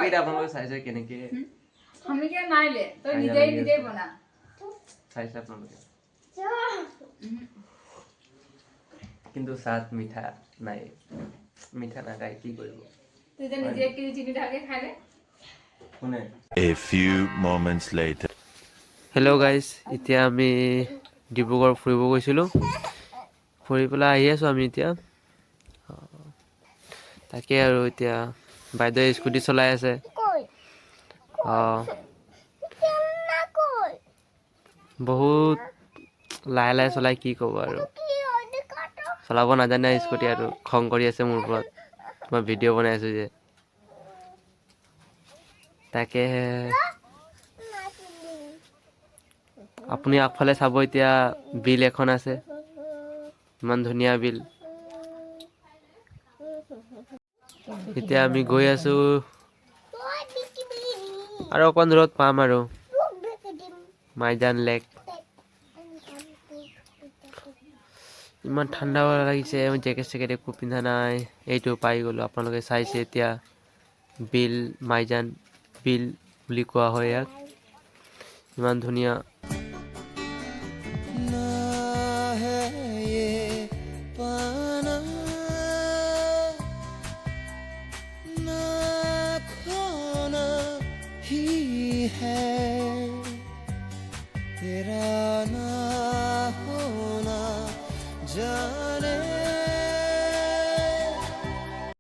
কেইটা আপোনালোকে চাইছে কেনেকে আমি কি নাইলে তই নিজেই বনা চাইছে আপোনালোকে কিন্তু সাত মিঠা নাই মিঠা না খাই কি কৰিব তুই যে নিজে কি চিনি ঢাকে খাইলে কোনে A few moments later. Hello' guys এতিয়া আমি ডিব্ৰুগড় ফুৰিব গৈছিলোঁ ফুৰি পেলাই আহি আছোঁ আমি এতিয়া তাকে আৰু এতিয়া বাইদেৱে স্কুটি চলাই আছে বহুত লাহে লাহে চলাই কি ক'ব আৰু চলাব নাজানে স্কুটি আৰু খং কৰি আছে মোৰ ওপৰত মই ভিডিঅ' বনাই আছোঁ যে তাকে আপুনি আগফালে চাব এতিয়া বিল এখন আছে ইমান ধুনীয়া বিল এতিয়া আমি গৈ আছোঁ আৰু অকণ দূৰত পাম আৰু মাইজান লেক ইমান ঠাণ্ডা লাগিছে জেকেট চেকেট একো পিন্ধা নাই এইটো পাই গ'লোঁ আপোনালোকে চাইছে এতিয়া বিল মাইজান বিল বুলি কোৱা হয় ইয়াক ইমান ধুনীয়া तेरा ना होना जा